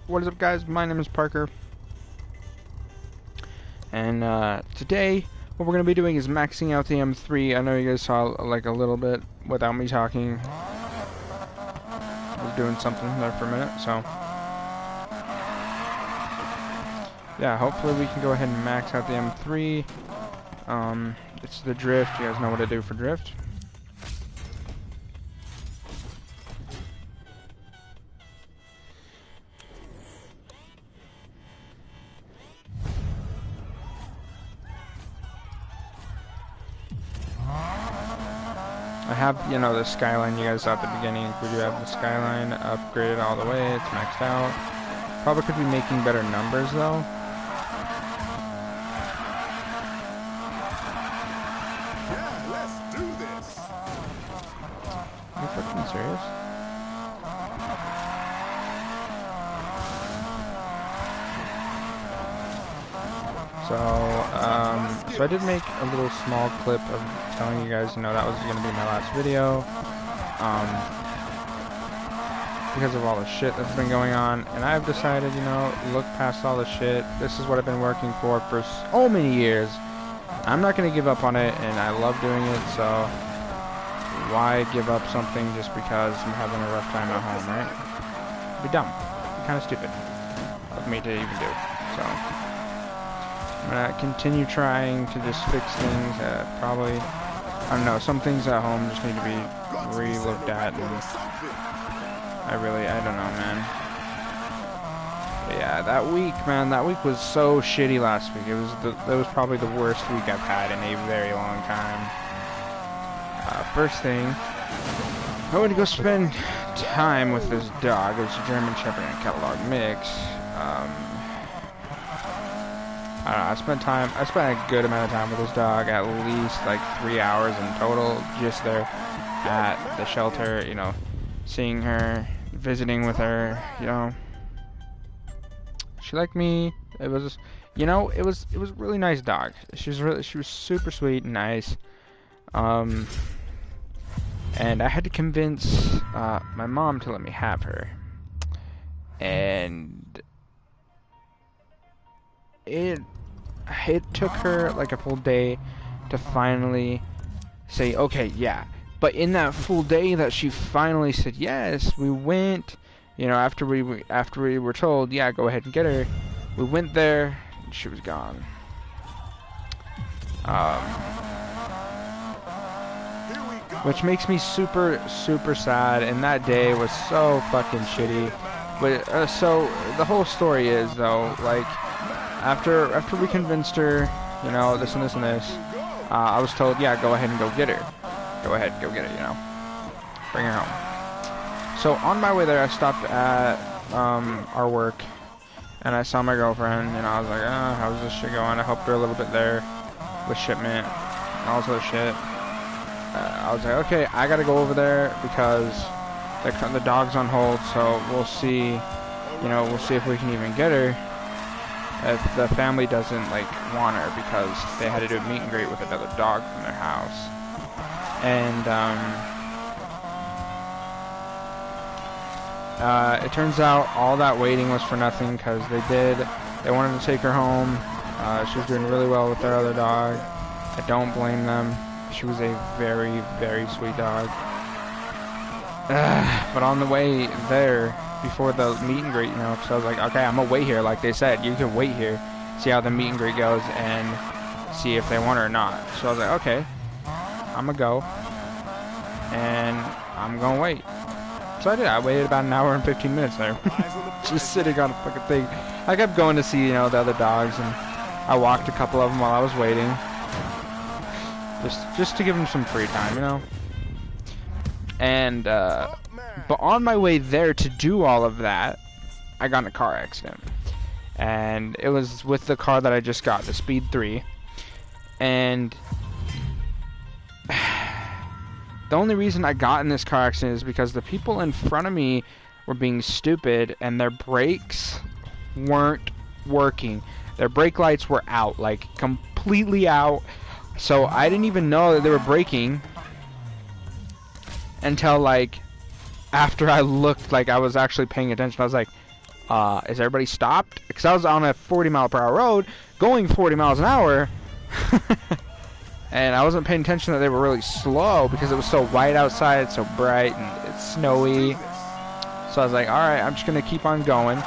What is up, guys? My name is Parker, and today what we're going to be doing is maxing out the M3. I know you guys saw like a little bit without me talking. I was doing something there for a minute, so yeah, hopefully we can go ahead and max out the M3. It's the drift. You guys know what to do for drift. I have, you know, the skyline you guys saw at the beginning. We do have the skyline upgraded all the way. It's maxed out. Probably could be making better numbers though. Yeah, let's do this. Are you fucking serious? So I did make a little small clip of telling you guys, you know, that was going to be my last video, because of all the shit that's been going on, and I've decided, you know, look past all the shit. This is what I've been working for so many years. I'm not going to give up on it, and I love doing it, so why give up something just because I'm having a rough time at home, right? It'd be dumb. It'd be kind of stupid of me to even do, so I'm gonna continue trying to just fix things. Probably, I don't know, some things at home just need to be re-looked at, and I don't know, man. But yeah, that week was so shitty last week. That was probably the worst week I've had in a very long time. First thing, I went to go spend time with this dog. It was a German Shepherd and Catalog mix. I don't know, I spent a good amount of time with this dog, at least like 3 hours in total, just there at the shelter, you know, seeing her, visiting with her, you know. She liked me. It was, you know, it was a really nice dog. She was super sweet and nice. And I had to convince my mom to let me have her. And it took her like a full day to finally say, okay, yeah. But in that full day that she finally said yes, we went, you know, after we were told, yeah, go ahead and get her, we went there, and she was gone. Which makes me super, super sad, and that day was so fucking shitty. But, so, the whole story is, though, like, after we convinced her, you know, this and this and this, I was told, yeah, go ahead and go get her. Go ahead, go get her, you know. Bring her home. So on my way there, I stopped at our work, and I saw my girlfriend, and I was like, oh, how's this shit going? I helped her a little bit there with shipment and all this other shit. I was like, okay, I gotta go over there because the dog's on hold, so we'll see, you know, we'll see if we can even get her. If the family doesn't, like, want her because they had to do a meet and greet with another dog from their house. And, it turns out all that waiting was for nothing because they wanted to take her home. She was doing really well with their other dog. I don't blame them. She was a very, very sweet dog. But on the way there, before the meet and greet, you know, so I was like, okay, I'm gonna wait here, like they said, you can wait here, see how the meet and greet goes, and see if they want her or not. So I was like, okay, I'm gonna go, and I'm gonna wait. So I did. I waited about an hour and 15 minutes there, just sitting on a fucking thing. I kept going to see, you know, the other dogs, and I walked a couple of them while I was waiting, just to give them some free time, you know. And but on my way there to do all of that, I got in a car accident. And it was with the car that I just got, the Speed 3. And the only reason I got in this car accident is because the people in front of me were being stupid and their brakes weren't working. Their brake lights were out, like completely out. So I didn't even know that they were braking until like after I looked, like I was actually paying attention. I was like, is everybody stopped? Because I was on a 40-mile-per-hour road going 40 miles an hour. And I wasn't paying attention that they were really slow because it was so white outside, so bright, and it's snowy. So I was like, alright, I'm just going to keep on going.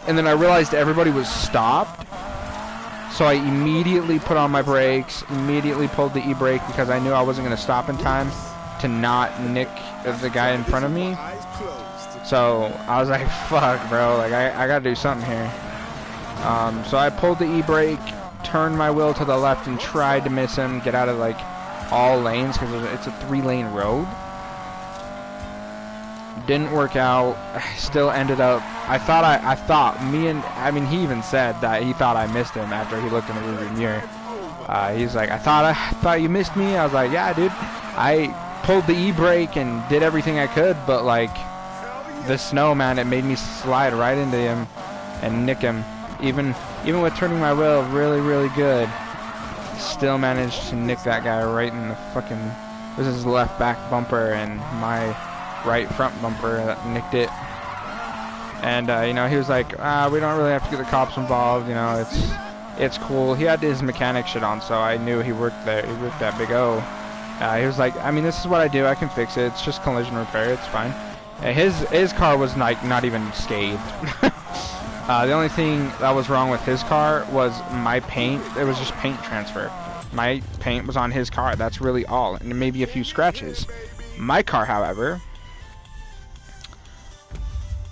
And then I realized everybody was stopped. So I immediately put on my brakes, immediately pulled the e-brake because I knew I wasn't going to stop in time to not nick the guy in front of me. So I was like, fuck, bro, like I got to do something here. So I pulled the e-brake, turned my wheel to the left and tried to miss him, get out of like all lanes because it's a 3-lane road. Didn't work out. Still ended up. I thought he even said that he thought I missed him after he looked in the rearview mirror. He's like, I thought you missed me. I was like, yeah, dude. I pulled the e-brake and did everything I could, but like the snow, man, it made me slide right into him and nick him. Even with turning my wheel really, really good, still managed to nick that guy right in the fucking. This is his left back bumper and my right front bumper that nicked it. And you know, he was like, we don't really have to get the cops involved. You know, it's cool. He had his mechanic shit on, so I knew he worked there. He worked at Big O. He was like, I mean, this is what I do. I can fix it. It's just collision repair. It's fine. His car was not even scathed. The only thing that was wrong with his car was my paint. It was just paint transfer. My paint was on his car. That's really all, and maybe a few scratches. My car, however,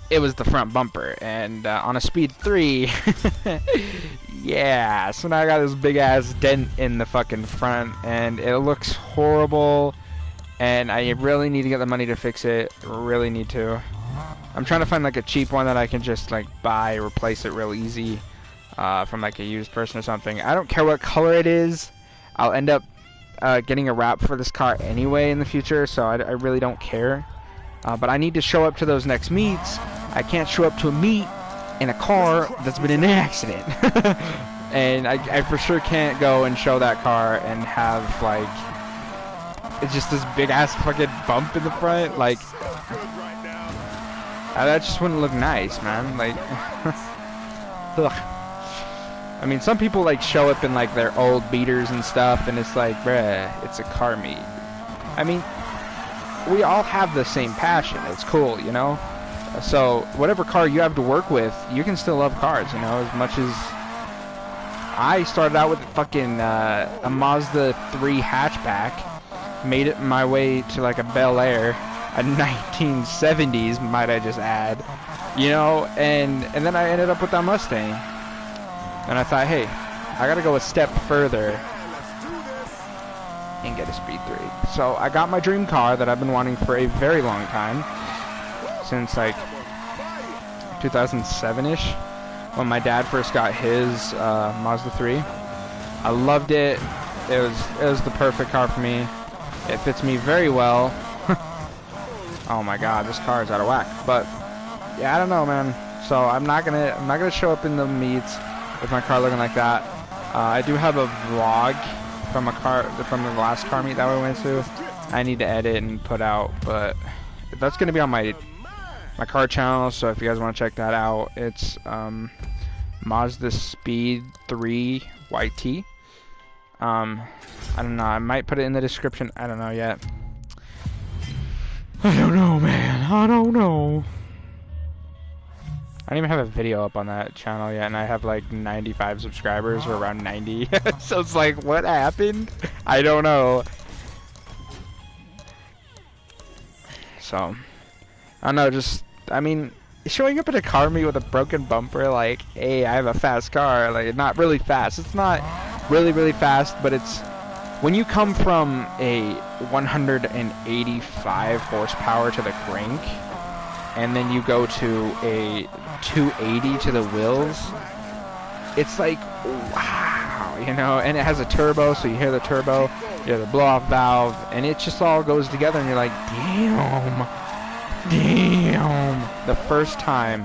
it was the front bumper, and on a speed 3, yeah. So now I got this big ass dent in the fucking front, and it looks horrible. And I really need to get the money to fix it. Really need to. I'm trying to find like a cheap one that I can just like buy, replace it real easy from like a used person or something. I don't care what color it is. I'll end up getting a wrap for this car anyway in the future, so I really don't care. But I need to show up to those next meets. I can't show up to a meet in a car that's been in an accident. And I for sure can't go and show that car and have like it's just this big ass fucking bump in the front. Like that just wouldn't look nice, man. Like ugh. I mean, some people like show up in like their old beaters and stuff, and it's like, bruh, it's a car meet. I mean, we all have the same passion. It's cool, you know? So whatever car you have to work with, you can still love cars, you know, as much as I started out with fucking a Mazda 3 hatchback, made it my way to like a Bel Air, a 1970s, might I just add, you know, and then I ended up with that Mustang. And I thought, hey, I gotta go a step further and get a Speed 3. So I got my dream car that I've been wanting for a very long time, since like 2007-ish, when my dad first got his Mazda 3. I loved it. It was the perfect car for me. It fits me very well. Oh my god, this car is out of whack. But yeah, I don't know, man. So I'm not gonna show up in the meets with my car looking like that. I do have a vlog from the last car meet that we went to. I need to edit and put out, but that's gonna be on my car channel. So if you guys want to check that out, it's Mazda Speed 3 YT. I don't know. I might put it in the description. I don't know yet. I don't know, man. I don't know. I don't even have a video up on that channel yet, and I have like 95 subscribers, or around 90. So it's like, what happened? I don't know. So, I don't know, just, I mean, showing up at a car meet with a broken bumper, like, hey, I have a fast car, like, not really fast. It's not really, really fast, but it's, when you come from a 185 horsepower to the crank, and then you go to a 280 to the wheels, it's like, wow, you know, and it has a turbo, so you hear the turbo, you hear the blow-off valve, and it just all goes together, and you're like, damn, the first time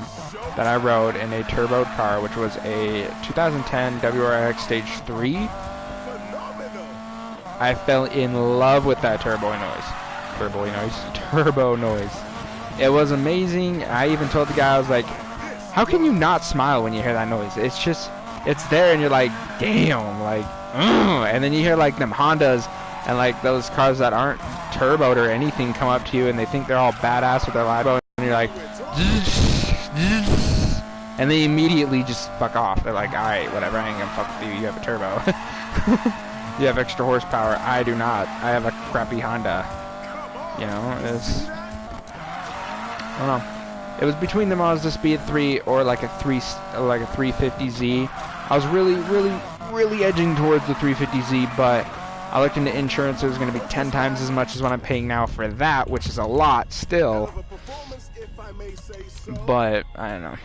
that I rode in a turboed car, which was a 2010 WRX Stage 3. Phenomenal. I fell in love with that turbo noise. It was amazing. I even told the guy, I was like, how can you not smile when you hear that noise? It's just, it's there and you're like, damn, like, and then you hear like them Hondas and like those cars that aren't turboed or anything come up to you and they think they're all badass with their libo, and you're like, and they immediately just fuck off. They're like, alright, whatever, I ain't gonna fuck with you, you have a turbo. You have extra horsepower, I do not. I have a crappy Honda. You know, it's, I don't know. It was between the Mazda Speed 3 or like a 350Z. I was really edging towards the 350Z, but I looked into insurance. It was going to be 10 times as much as what I'm paying now for that, which is a lot still. But I don't know.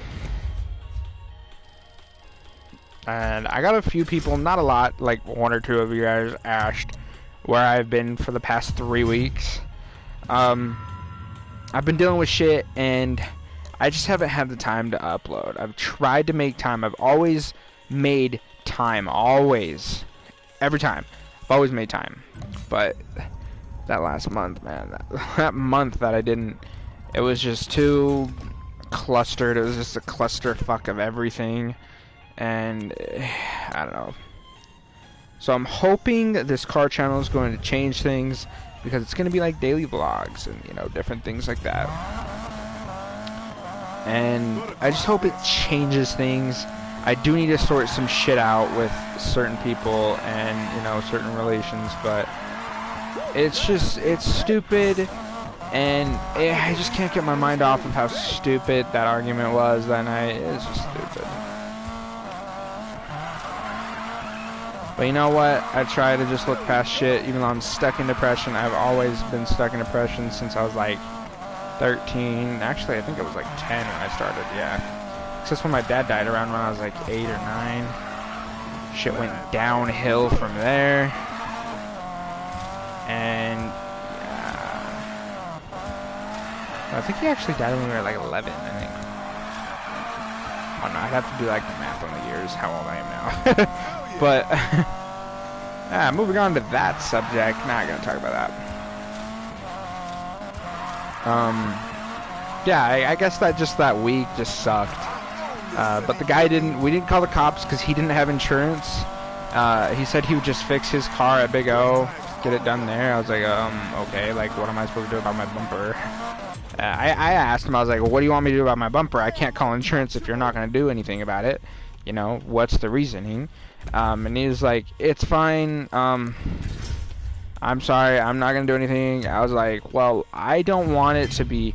And I got a few people, not a lot, like 1 or 2 of you guys asked where I've been for the past 3 weeks. I've been dealing with shit and I just haven't had the time to upload. I've tried to make time. I've always made time. Always. Every time. I've always made time. But that last month, man, that month that I didn't, it was just too clustered. It was just a clusterfuck of everything. And I don't know. So I'm hoping that this car channel is going to change things, because it's going to be like daily vlogs and, you know, different things like that. And I just hope it changes things. I do need to sort some shit out with certain people and, you know, certain relations, but it's just, it's stupid, and I just can't get my mind off of how stupid that argument was that night. It's just stupid. But you know what? I try to just look past shit, even though I'm stuck in depression. I've always been stuck in depression since I was like 13. Actually, I think it was like 10 when I started, yeah. That's when my dad died, around when I was like 8 or 9. Shit went downhill from there. And I think he actually died when we were like 11, I think. I don't know, I'd have to do like the math on the years, how old I am now. But, moving on to that subject, not gonna talk about that. Yeah, I guess that just that week just sucked. But the guy we didn't call the cops because he didn't have insurance. He said he would just fix his car at Big O, get it done there. I was like, okay, like, what am I supposed to do about my bumper? I asked him, I was like, well, what do you want me to do about my bumper? I can't call insurance if you're not going to do anything about it. You know, what's the reasoning? And he was like, it's fine, I'm sorry, I'm not going to do anything. I was like, well, I don't want it to be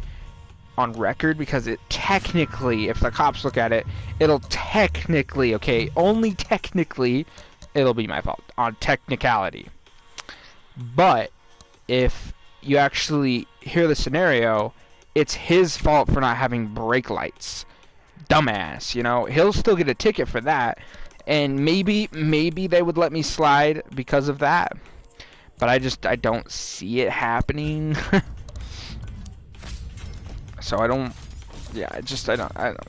on record, because it technically, if the cops look at it, it'll technically, okay, only technically, it'll be my fault, on technicality. But if you actually hear the scenario, it's his fault for not having brake lights. Dumbass, you know, he'll still get a ticket for that, and maybe they would let me slide because of that, but I don't see it happening. So I don't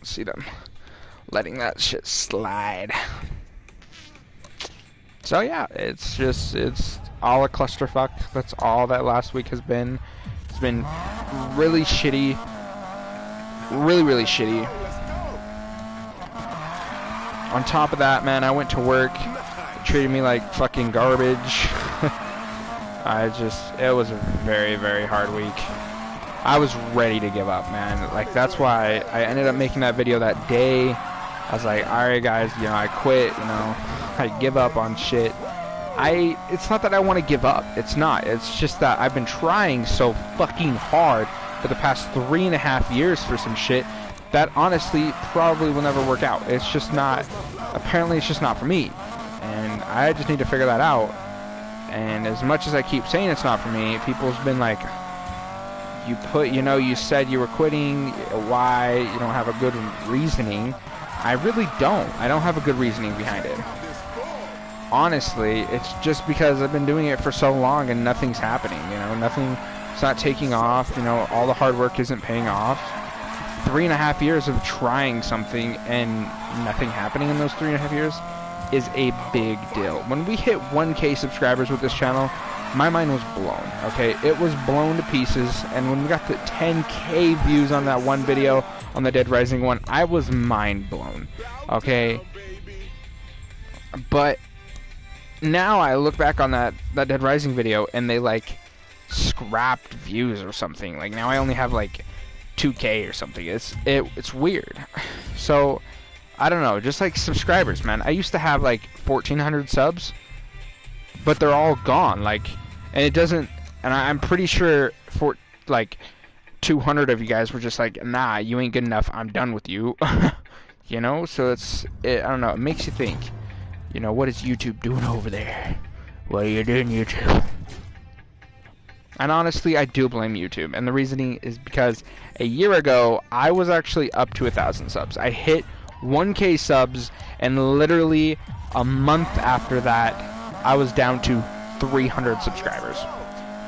see them letting that shit slide. So yeah, it's all a clusterfuck. That's all that last week has been. It's been really shitty. Really shitty. On top of that, man, I went to work. It treated me like fucking garbage. It was a very hard week. I was ready to give up, man. Like, that's why I ended up making that video that day. I was like, alright guys, you know, I quit, you know, I give up on shit. It's not that I want to give up. It's not. It's just that I've been trying so fucking hard for the past 3.5 years for some shit that honestly probably will never work out. It's just not, apparently it's just not for me. And I just need to figure that out. And as much as I keep saying it's not for me, people's been like, you said you were quitting, why? You don't have a good reasoning. I really don't. I don't have a good reasoning behind it. Honestly, it's just because I've been doing it for so long and nothing's happening, you know, it's not taking off, you know, all the hard work isn't paying off. 3.5 years of trying something and nothing happening in those 3.5 years is a big deal. When we hit 1K subscribers with this channel, my mind was blown, okay? It was blown to pieces, and when we got to 10K views on that one video, on the Dead Rising one, I was mind blown, okay? But now I look back on that Dead Rising video, and they, like, scrapped views or something. Like, now I only have, like, 2K or something. It's weird. So, I don't know, just like subscribers, man. I used to have, like, 1,400 subs, but they're all gone, like, and it doesn't, and I'm pretty sure for, like, 200 of you guys were just like, nah, you ain't good enough, I'm done with you. You know, so I don't know, it makes you think, you know, what is YouTube doing over there? What are you doing, YouTube? And honestly, I do blame YouTube, and the reasoning is because a year ago, I was actually up to 1,000 subs. I hit 1K subs, and literally a month after that, I was down to 300 subscribers.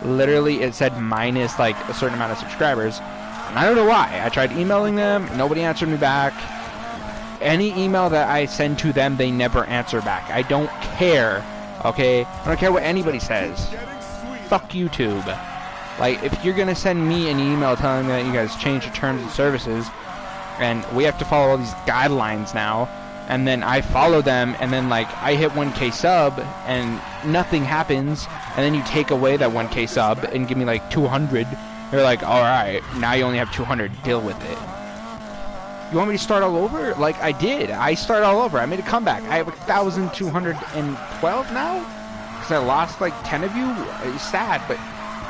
Literally, it said minus, like, a certain amount of subscribers, and I don't know why. I tried emailing them, nobody answered me back. Any email that I send to them, they never answer back. I don't care, okay? I don't care what anybody says. Fuck YouTube. Like, if you're gonna send me an email telling me that you guys changed your terms and services, and we have to follow all these guidelines now, and then I follow them, and then, like, I hit 1K sub, and nothing happens, and then you take away that 1K sub, and give me, like, 200, you're like, alright, now you only have 200, deal with it. You want me to start all over? Like, I did. I started all over. I made a comeback. I have 1,212 now? Because I lost, like, 10 of you? It's sad, but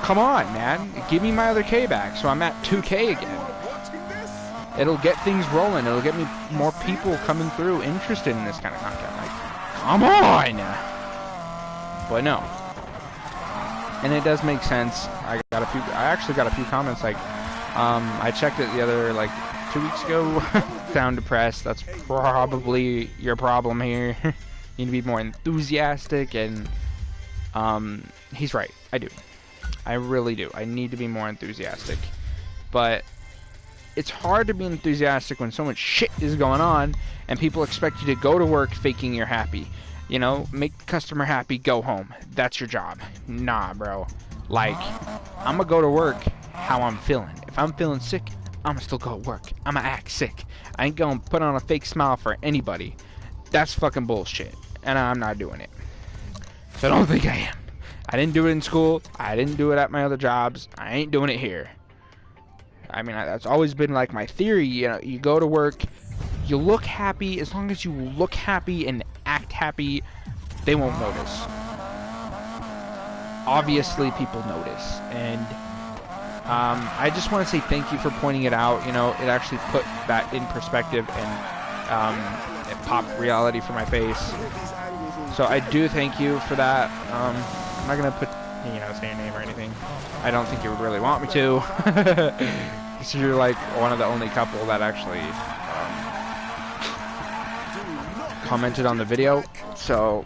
come on, man. Give me my other K back, so I'm at 2K again. It'll get things rolling. It'll get me more people coming through interested in this kind of content. Like, come on! But no. And it does make sense. I actually got a few comments, like, I checked it the other, like, 2 weeks ago. Sound depressed. That's probably your problem here. You need to be more enthusiastic, and, he's right. I do. I really do. I need to be more enthusiastic. But it's hard to be enthusiastic when so much shit is going on and people expect you to go to work faking you're happy. You know, make the customer happy, go home. That's your job. Nah, bro. Like, I'm gonna go to work how I'm feeling. If I'm feeling sick, I'm gonna still go to work. I'm gonna act sick. I ain't gonna put on a fake smile for anybody. That's fucking bullshit. And I'm not doing it. So don't think I am. I didn't do it in school. I didn't do it at my other jobs. I ain't doing it here. I mean, that's always been like my theory. You know, you go to work, you look happy. As long as you look happy and act happy, they won't notice. Obviously, people notice. And I just want to say thank you for pointing it out. You know, it actually put that in perspective, and it popped reality for my face. So I do thank you for that. I'm not going to put, you know, say your name or anything. I don't think you would really want me to. So you're like one of the only couple that actually commented on the video. So,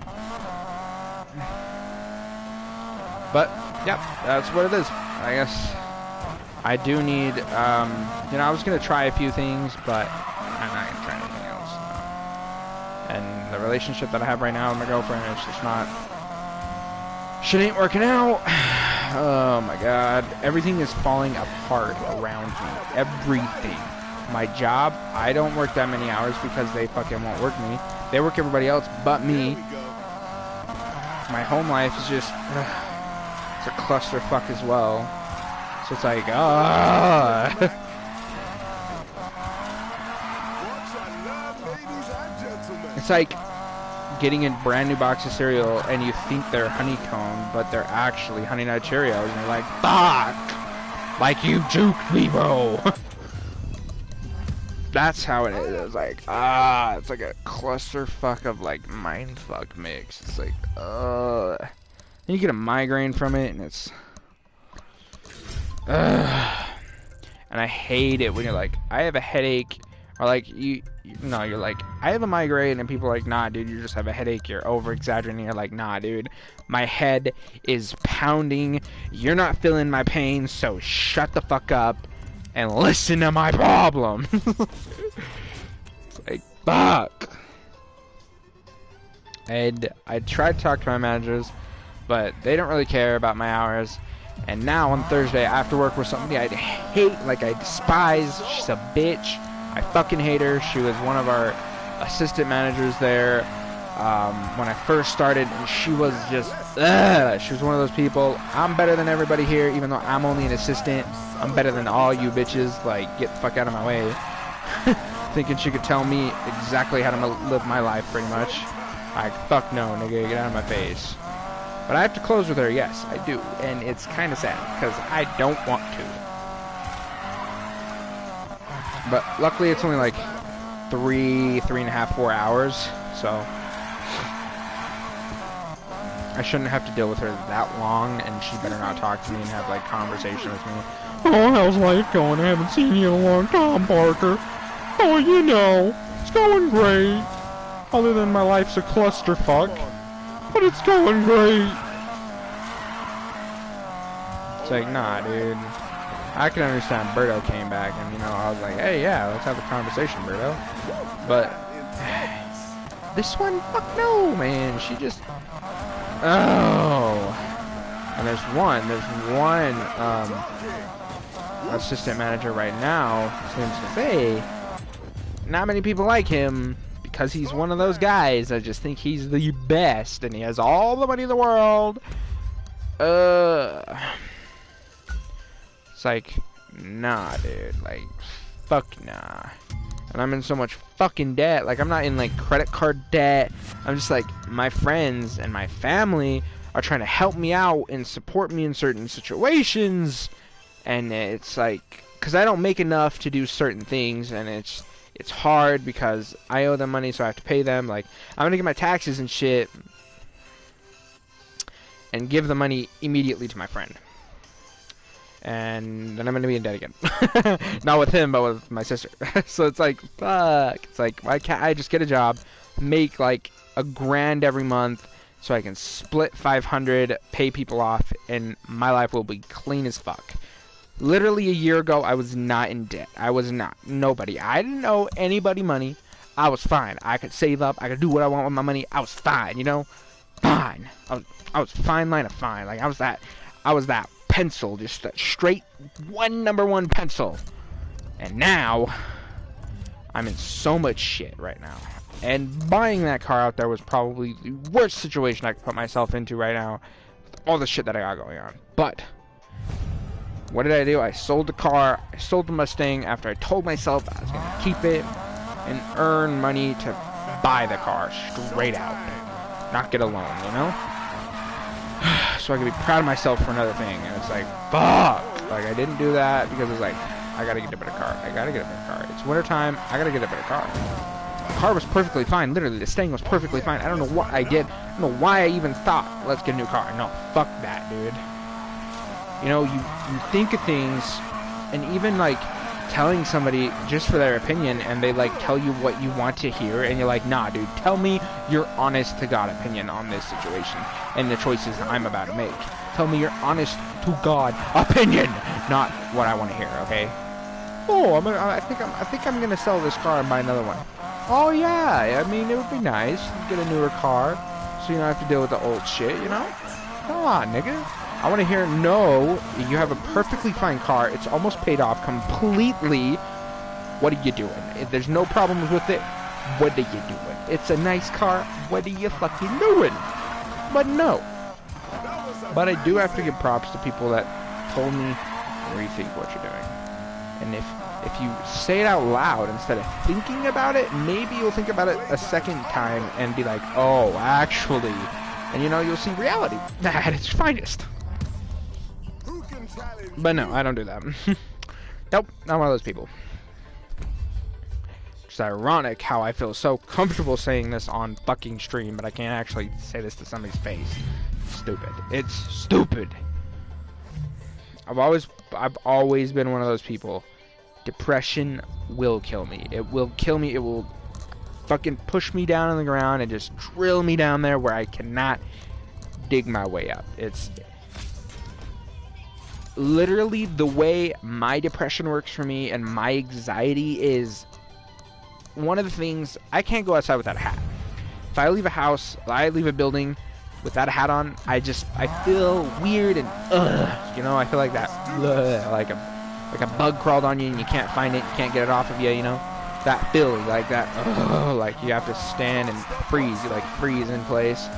but yeah, that's what it is. I guess I do need, you know, I was gonna try a few things, but I'm not gonna try anything else. And the relationship that I have right now with my girlfriend is just not. Shit ain't working out. Oh my god. Everything is falling apart around me. Everything. My job, I don't work that many hours because they fucking won't work me. They work everybody else but me. My home life is just, it's a clusterfuck as well. So it's like, it's like getting a brand new box of cereal and you think they're honeycomb, but they're actually Honey Nut Cheerios, and you're like, fuck! Like, you juked me, bro! That's how it is. It's like, it's like a clusterfuck of, like, mindfuck mix. It's like, and you get a migraine from it, and it's, and I hate it when you're like, I have a headache, or like, you're like, I have a migraine, and people are like, nah, dude, you just have a headache, you're over-exaggerating. You're like, nah, dude, my head is pounding, you're not feeling my pain, so shut the fuck up. and listen to my problem. It's like, fuck. And I tried to talk to my managers, but they don't really care about my hours. And now on Thursday after work with somebody I hate, like I despise, she's a bitch. I fucking hate her. She was one of our assistant managers there when I first started, and she was just, she was one of those people. I'm better than everybody here, even though I'm only an assistant. I'm better than all you bitches. Like, get the fuck out of my way. Thinking she could tell me exactly how to live my life, pretty much. Like, fuck no, nigga, get out of my face. But I have to close with her, yes, I do. And it's kind of sad, because I don't want to. But luckily it's only like 3.5, 4 hours, so I shouldn't have to deal with her that long, and she better not talk to me and have like conversation with me. Oh, how's life going? I haven't seen you in a long time, Parker. Oh, you know, it's going great. Other than my life's a clusterfuck, but it's going great. It's like, nah, dude. I can understand Berto came back, and, you know, I was like, hey, yeah, let's have a conversation, Berto. But this one, fuck no, man. She just, oh. And there's one assistant manager right now, seems to say, not many people like him, because he's one of those guys. I just think he's the best, and he has all the money in the world. It's like, nah, dude. Like, fuck nah. And I'm in so much fucking debt. Like, I'm not in, like, credit card debt. I'm just, like, my friends and my family are trying to help me out and support me in certain situations. And it's, like, because I don't make enough to do certain things, and it's hard because I owe them money, so I have to pay them. Like, I'm gonna get my taxes and shit and give the money immediately to my friend. And then I'm gonna be in debt again. Not with him, but with my sister. So it's like, fuck. It's like, why can't I just get a job, make like $1,000 every month, so I can split 500, pay people off, and my life will be clean as fuck. Literally a year ago, I was not in debt. I was not. Nobody. I didn't owe anybody money. I was fine. I could save up. I could do what I want with my money. I was fine, you know? Fine. I was fine line of fine. Like, I was that pencil. Just that straight number one pencil. And now, I'm in so much shit right now. And buying that car out there was probably the worst situation I could put myself into right now. With all the shit that I got going on. But what did I do? I sold the car. I sold the Mustang after I told myself I was going to keep it and earn money to buy the car straight out. Not get a loan, you know? So I could be proud of myself for another thing. And it's like, fuck. Like, I didn't do that because it's like, I got to get a better car. I got to get a better car. It's wintertime. I got to get a better car. The car was perfectly fine. Literally, the Mustang was perfectly fine. I don't know what I did. I don't know why I even thought, let's get a new car. No, fuck that, dude. You know, you think of things, and even, like, telling somebody just for their opinion, and they, like, tell you what you want to hear, and you're like, nah, dude, tell me your honest-to-God opinion on this situation and the choices I'm about to make. Tell me your honest-to-God opinion, not what I want to hear, okay? Oh, I think I'm gonna sell this car and buy another one. Oh, yeah, I mean, it would be nice to get a newer car, so you don't have to deal with the old shit, you know? Come on, nigga. I want to hear, no, you have a perfectly fine car. It's almost paid off completely. What are you doing? If there's no problems with it, what are you doing? It's a nice car. What are you fucking doing? But no. But I do have to give props to people that told me, rethink what you're doing. And if you say it out loud instead of thinking about it, maybe you'll think about it a second time and be like, oh, actually. And, you know, you'll see reality at its finest. But no, I don't do that. Nope, not one of those people. It's ironic how I feel so comfortable saying this on fucking stream, but I can't actually say this to somebody's face. Stupid. It's stupid. I've always been one of those people. Depression will kill me. It will kill me. It will fucking push me down on the ground and just drill me down there where I cannot dig my way up. literally the way my depression works for me and my anxiety is one of the things, I can't go outside without a hat. If I leave a house, I leave a building without a hat on, I feel weird and you know, I feel like that like a bug crawled on you and you can't find it, you can't get it off of you, you know, that feeling like that, like you have to stand and freeze, you like freeze in place.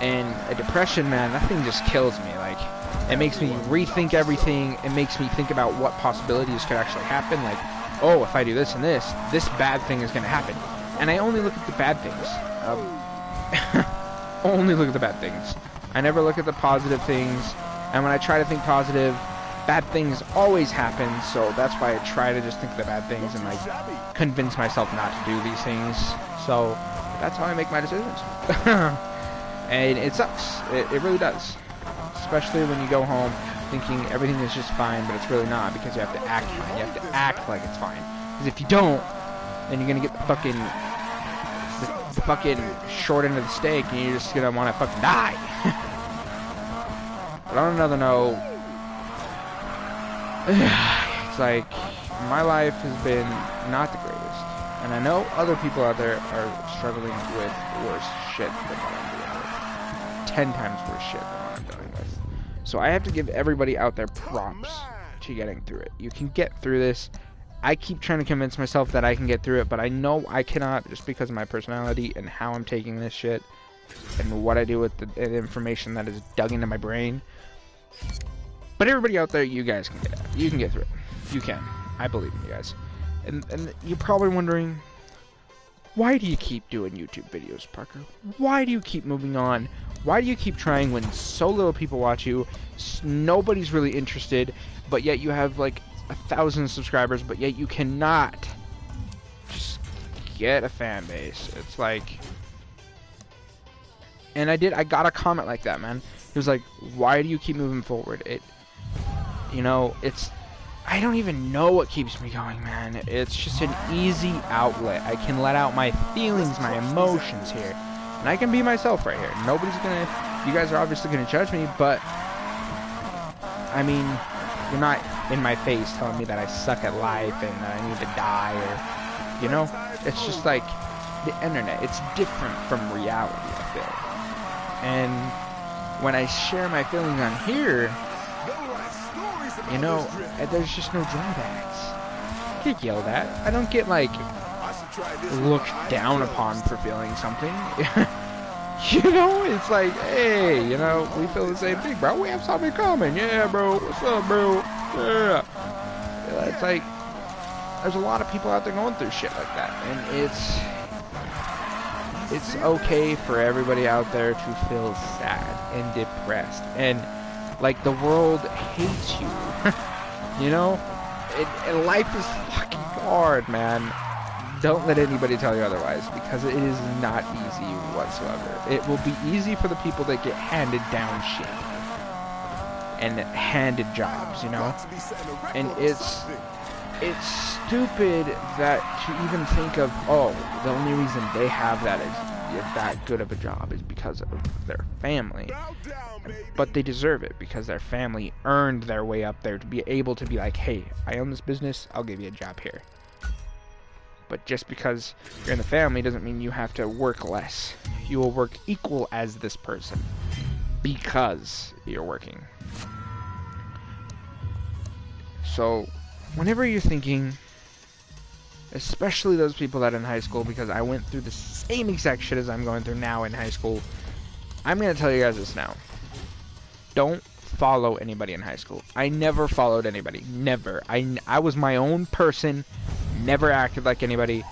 And a depression, man, that thing just kills me. Like, it makes me rethink everything. It makes me think about what possibilities could actually happen. Like, oh, if I do this and this bad thing is going to happen. And I only look at the bad things. Only look at the bad things. I never look at the positive things. And when I try to think positive, bad things always happen. So that's why I try to just think of the bad things and, like, convince myself not to do these things. So that's how I make my decisions. And it sucks. It really does. Especially when you go home thinking everything is just fine, but it's really not, because you have to act fine. You have to act like it's fine. Because if you don't, then you're going to get the fucking short end of the steak, and you're just going to want to fucking die. But on another note, it's like, my life has been not the greatest. And I know other people out there are struggling with worse shit than what I'm dealing with. 10 times worse shit than what I'm dealing with. So I have to give everybody out there props to getting through it. You can get through this. I keep trying to convince myself that I can get through it, but I know I cannot, just because of my personality and how I'm taking this shit and what I do with the information that is dug into my brain. But everybody out there, you guys can get it. You can get through it. You can. I believe in you guys. And you're probably wondering, why do you keep doing YouTube videos, Parker? Why do you keep moving on? Why do you keep trying when so little people watch you? Nobody's really interested, but yet you have like 1,000 subscribers, but yet you cannot just get a fan base. It's like, and I got a comment like that, man. It was like, why do you keep moving forward? You know, I don't even know what keeps me going, man. It's just an easy outlet. I can let out my feelings, my emotions here. And I can be myself right here. Nobody's gonna, you guys are obviously gonna judge me, but I mean, you're not in my face telling me that I suck at life and that I need to die, or, you know? It's just like the internet. It's different from reality, I feel. And when I share my feelings on here, you know, there's just no drawbacks. I get yelled at. I don't get, like, looked down upon for feeling something. You know, it's like, hey, you know, we feel the same thing, bro. We have something in common. Yeah, bro. What's up, bro? Yeah. It's like, there's a lot of people out there going through shit like that. And it's okay for everybody out there to feel sad and depressed. And, like, the world hates you. You know? Life is fucking hard, man. Don't let anybody tell you otherwise, because it is not easy whatsoever. It will be easy for the people that get handed down shit and handed jobs, you know? And it's stupid that to even think of, oh, the only reason they have that good of a job is because of their family. But they deserve it, because their family earned their way up there to be able to be like, hey, I own this business, I'll give you a job here. But just because you're in the family doesn't mean you have to work less. You will work equal as this person because you're working. So whenever you're thinking, especially those people that are in high school, because I went through the same exact shit as I'm going through now in high school, I'm going to tell you guys this now. Don't follow anybody in high school. I never followed anybody. Never. I was my own person. Never acted like anybody.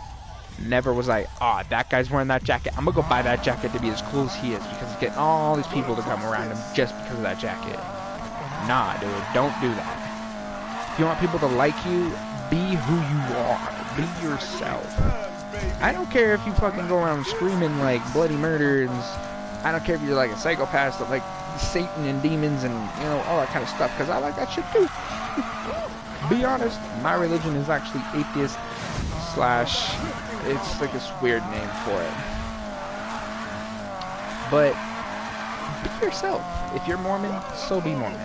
Never was like, oh, that guy's wearing that jacket, I'm going to go buy that jacket to be as cool as he is, because he's getting all these people to come around him just because of that jacket. Nah, dude. Don't do that. If you want people to like you, be who you are. Be yourself. I don't care if you fucking go around screaming like bloody murder, and I don't care if you're like a psychopath that like Satan and demons and, you know, all that kind of stuff, because I like that shit too. Be honest, my religion is actually atheist / it's like this weird name for it. But be yourself. If you're Mormon, so be Mormon.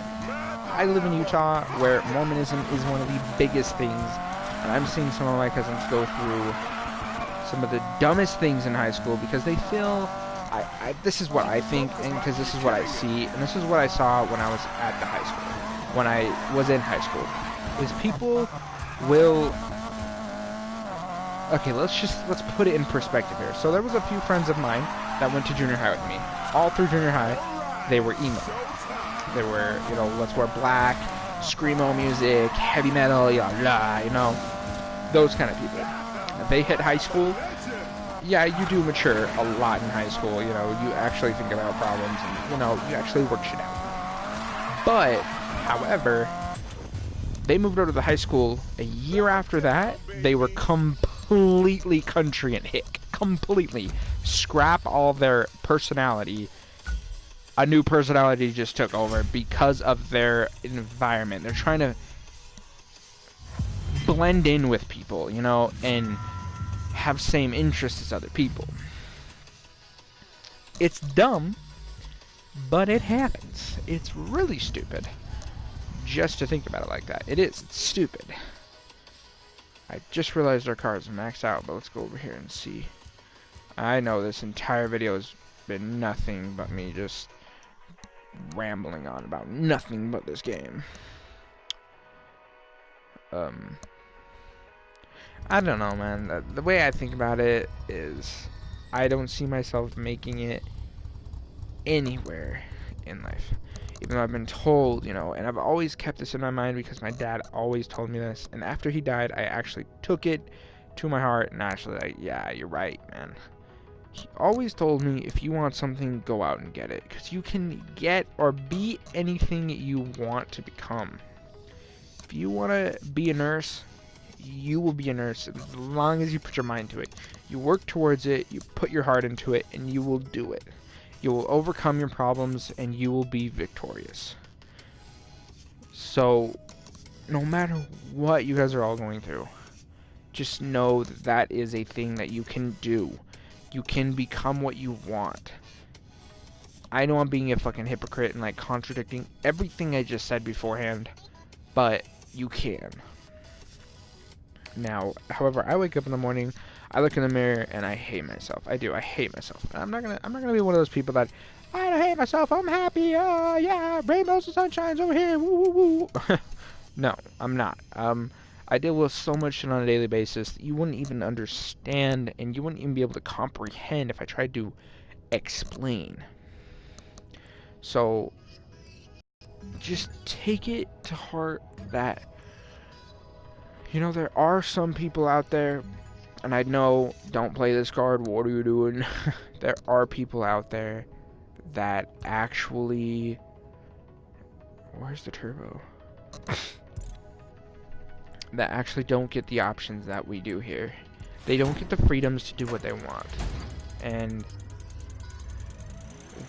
I live in Utah, where Mormonism is one of the biggest things, and I'm seeing some of my cousins go through some of the dumbest things in high school because they feel, this is what I think, and because this is what I see, and this is what I saw when I was at the high school, when I was in high school, is people will, okay, let's put it in perspective here. So there was a few friends of mine that went to junior high with me. All through junior high, they were emo. They were, you know, let's wear black, screamo music, heavy metal, you know, those kind of people. They hit high school, yeah, you do mature a lot in high school, you know, you actually think about problems, and, you know, you actually work shit out. But, however, they moved out of the high school a year after that, they were completely country and hick. Completely. Scrap all their personality. A new personality just took over because of their environment. They're trying to blend in with people, you know, and have same interests as other people. It's dumb, but it happens. It's really stupid just to think about it like that. It is. It's stupid. I just realized our car is maxed out, but let's go over here and see. I know this entire video has been nothing but me just rambling on about nothing but this game. I don't know, man. The way I think about it is I don't see myself making it anywhere in life. Even though I've been told, you know, and I've always kept this in my mind because my dad always told me this. And after he died, I actually took it to my heart and actually, like, yeah, you're right, man. He always told me, if you want something, go out and get it. Because you can get or be anything you want to become. If you want to be a nurse, you will be a nurse as long as you put your mind to it. You work towards it, you put your heart into it, and you will do it. You will overcome your problems, and you will be victorious. So, no matter what you guys are all going through, just know that that is a thing that you can do. You can become what you want. I know I'm being a fucking hypocrite and like contradicting everything I just said beforehand, but you can. Now, however, I wake up in the morning, I look in the mirror, and I hate myself. I do. I hate myself. And I'm not gonna be one of those people that, I don't hate myself. I'm happy. Yeah, rainbows and sunshines over here. Woo, woo, woo. No, I'm not. I deal with so much shit on a daily basis that you wouldn't even understand, and you wouldn't even be able to comprehend if I tried to explain. So, just take it to heart that, you know, there are some people out there, and I know, don't play this card, what are you doing? There are people out there that actually, where's the turbo? That actually don't get the options that we do here. They don't get the freedoms to do what they want. And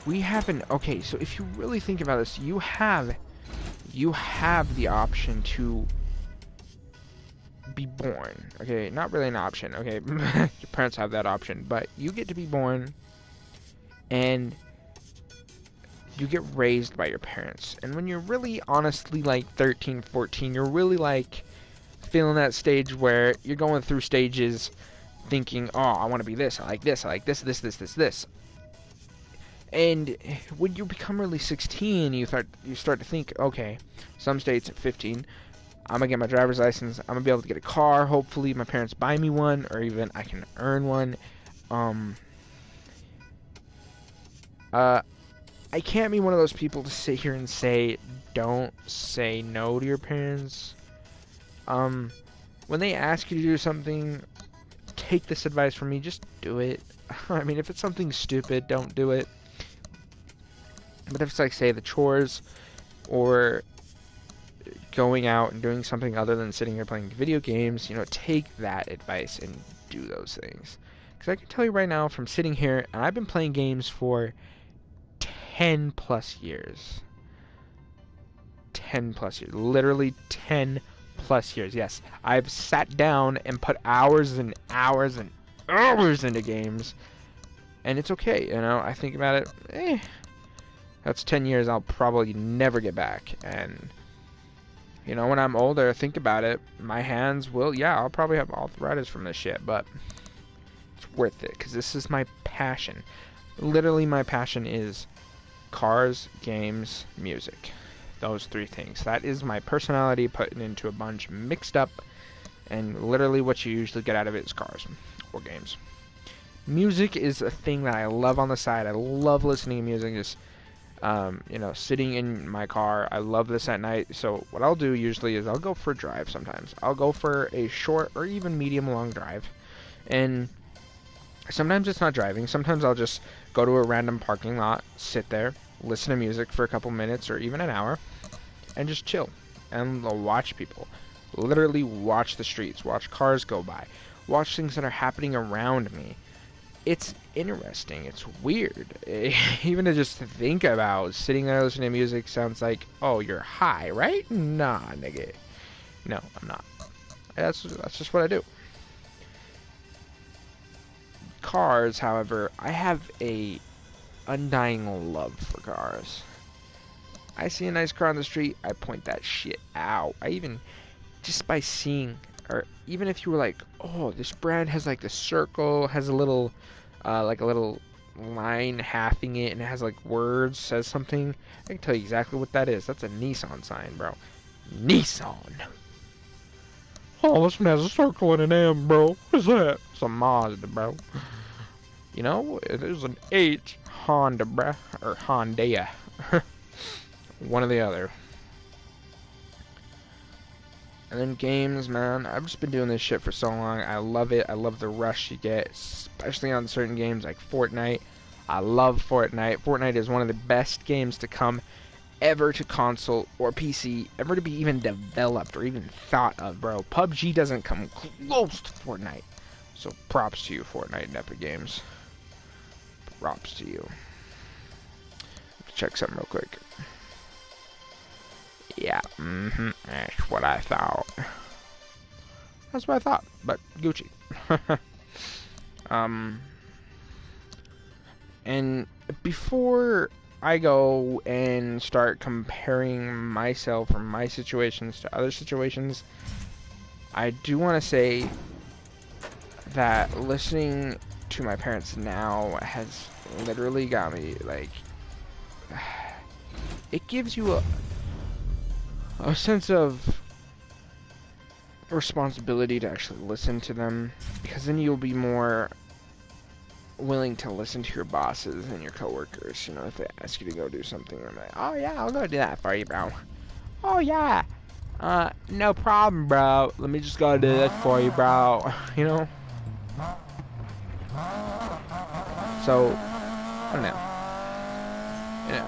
we haven't, okay, so if you really think about this, you have the option to be born. Okay, not really an option, okay? Your parents have that option, but you get to be born and you get raised by your parents. And when you're really honestly like 13, 14, you're really like feeling that stage where you're going through stages thinking, oh, I want to be this, I like this, this. And when you become really 16, you start to think, okay, some states at 15, I'm gonna get my driver's license, I'm gonna be able to get a car, hopefully my parents buy me one, or even I can earn one. I can't be one of those people to sit here and say, don't say no to your parents. When they ask you to do something, take this advice from me, just do it. I mean, if it's something stupid, don't do it. But if it's like, say, the chores, or going out and doing something other than sitting here playing video games, you know, take that advice and do those things. Because I can tell you right now, from sitting here, and I've been playing games for 10 plus years. 10 plus years. Literally 10 plus years. Yes, I've sat down and put hours and hours and hours into games. And it's okay, you know, I think about it, That's 10 years I'll probably never get back. And, you know, when I'm older, think about it, my hands will, yeah, I'll probably have arthritis from this shit, but it's worth it, because this is my passion. Literally, my passion is cars, games, music. Those three things. That is my personality put into a bunch, mixed up, and literally what you usually get out of it is cars or games. Music is a thing that I love on the side. I love listening to music, just you know, sitting in my car. I love this at night. So what I'll do usually is I'll go for a drive sometimes. I'll go for a short or even medium long drive. And sometimes it's not driving. Sometimes I'll just go to a random parking lot, sit there, listen to music for a couple minutes or even an hour, and just chill. And I'll watch people. Literally watch the streets, watch cars go by, watch things that are happening around me. It's interesting. It's weird. Even to just think about sitting there listening to music sounds like, oh, you're high, right? Nah, nigga. No, I'm not. That's just what I do. Cars, however, I have a undying love for cars. I see a nice car on the street, I point that shit out. I even, just by seeing, or even if you were like, oh, this brand has like the circle, has a little, like a little line halving it, and it has like words, says something, I can tell you exactly what that is. That's a Nissan sign, bro. Nissan. Oh, this one has a circle and an M, bro. What's that? It's a Mazda, bro. You know, it is an H Honda, bruh, or Honda. One or the other. And then games, man. I've just been doing this shit for so long. I love it. I love the rush you get, especially on certain games like Fortnite. I love Fortnite. Fortnite is one of the best games to come ever to console or PC, ever to be even developed or even thought of, bro. PUBG doesn't come close to Fortnite. So props to you, Fortnite and Epic Games. Props to you. Check something real quick. Yeah, that's what I thought. That's what I thought, but Gucci. And before I go and start comparing myself or my situations to other situations, I do want to say that listening to my parents now has literally got me, like, it gives you a sense of responsibility to actually listen to them, because then you'll be more willing to listen to your bosses and your coworkers. You know, if they ask you to go do something, I'm like, oh yeah, I'll go do that for you, bro. Oh yeah, no problem, bro. Let me just go do that for you, bro. You know. So, I don't know.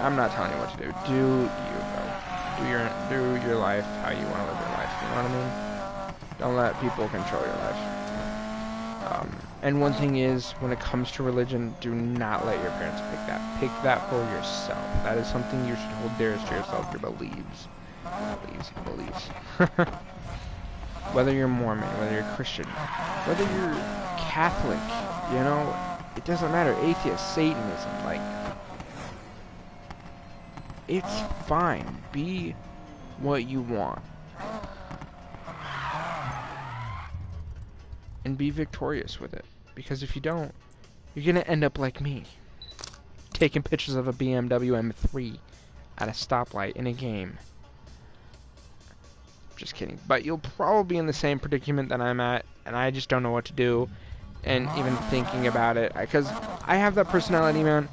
I'm not telling you what to do. Do you, bro? Do your life how you want to live your life. You know what I mean? Don't let people control your life. And one thing is, when it comes to religion, do not let your parents pick that. Pick that for yourself. That is something you should hold dearest to yourself. Your beliefs. Whether you're Mormon, whether you're Christian, whether you're Catholic, you know, it doesn't matter. Atheist, Satanism, like, it's fine. Be what you want. And be victorious with it. Because if you don't, you're gonna end up like me. Taking pictures of a BMW M3 at a stoplight in a game. Just kidding. But you'll probably be in the same predicament that I'm at, and I just don't know what to do. And even thinking about it, because I have that personality, man.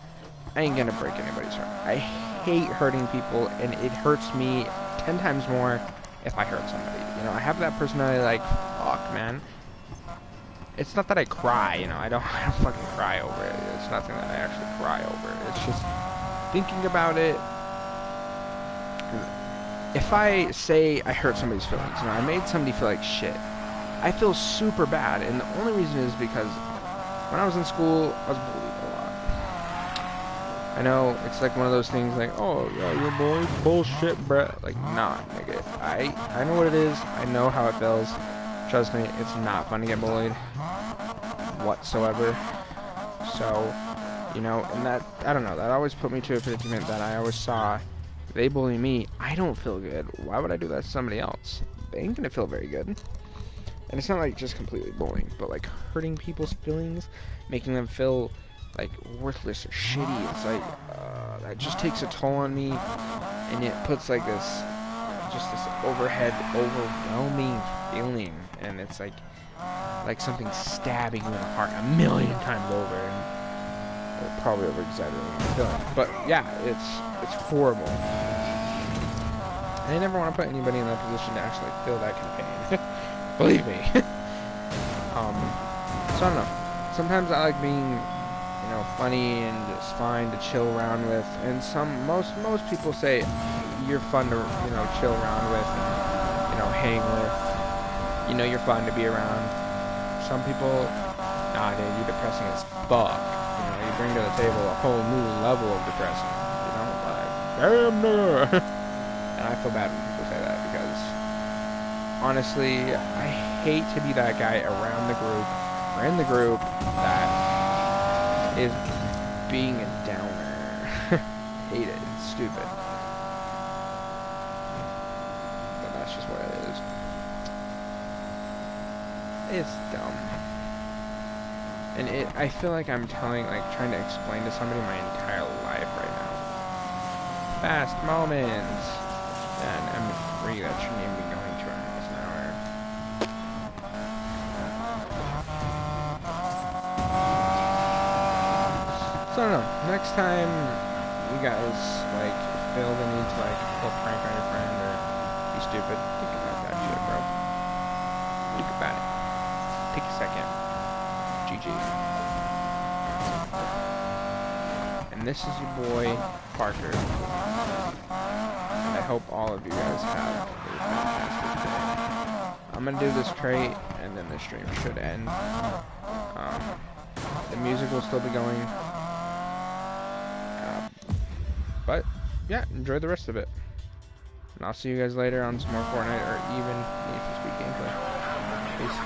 I ain't gonna break anybody's heart. I hate hurting people, and it hurts me 10 times more if I hurt somebody. You know, I have that personality, like, fuck, man. It's not that I cry, you know, I don't fucking cry over it. It's nothing that I actually cry over. It's just thinking about it. If I say I hurt somebody's feelings, you know, I made somebody feel like shit, I feel super bad, and the only reason is because when I was in school, I was bullied a lot. I know, it's like one of those things like, oh, yeah, you're bullied? Bullshit, bruh. Like, nah, nigga. I know what it is. I know how it feels. Trust me, it's not fun to get bullied whatsoever. So, You know, and that, I don't know, that always put me to a predicament that I always saw. They bully me, I don't feel good. Why would I do that to somebody else? They ain't gonna feel very good. And it's not like just completely bullying, but like hurting people's feelings, making them feel like worthless or shitty. It's like, that just takes a toll on me, and it puts like this, just this overwhelming feeling, and it's like something stabbing you in the heart a million times over, and we're probably over-exaggerating the feeling. But yeah, it's horrible. And I never want to put anybody in that position to actually feel that kind of pain. Believe me. So I don't know. Sometimes I like being, you know, funny and just fine to chill around with. And most people say you're fun to, you know, chill around with and, you know, hang with. You know, you're fun to be around. Some people, nah, dude, you're depressing as fuck. You know, you bring to the table a whole new level of depressing. You know, like, damn near. And I feel bad when people say that because, honestly, I hate to be that guy around the group or in the group that is being a downer. Hate it. It's stupid. But that's just what it is. It's dumb. And I feel like I'm trying to explain to somebody my entire life right now. Fast moments. And I'm free. That shouldn't even be going 2 miles an hour. So I don't know. Next time you guys like feel the need to like pull a prank on your friend or be stupid, think about that shit, bro. Think about it. Take a second. GG. And this is your boy, Parker. I hope all of you guys have a fantastic day. I'm gonna do this trait, and then the stream should end. The music will still be going. But, yeah, enjoy the rest of it. And I'll see you guys later on some more Fortnite, or even Need for Speed gameplay. Peace.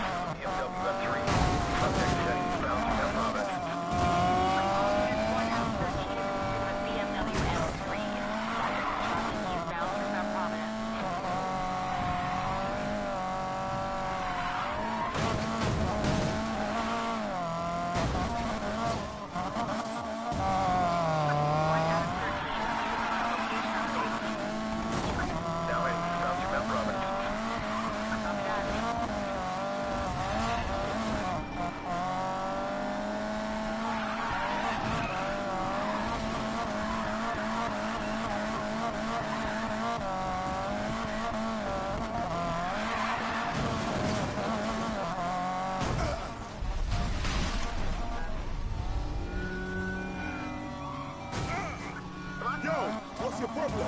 What's your problem?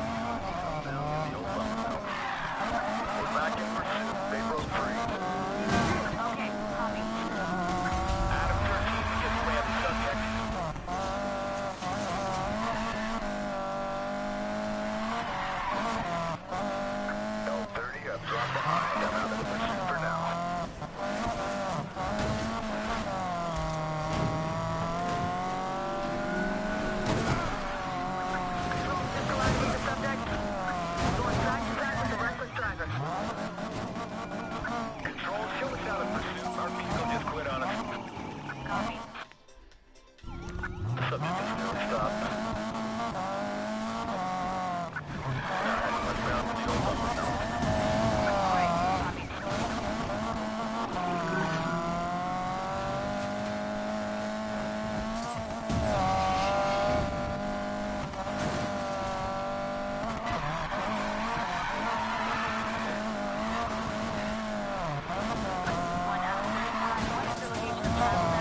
Back in pursuit. They broke free. Okay, copy. Adam 13, just ran the subject. L30, I've dropped behind. I'm out of the pursuit for now. Control, show us out of pursuit. Our vehicle just quit on us. Copy. Subject is still stopped. Westbound to Joe Butler now. Copy.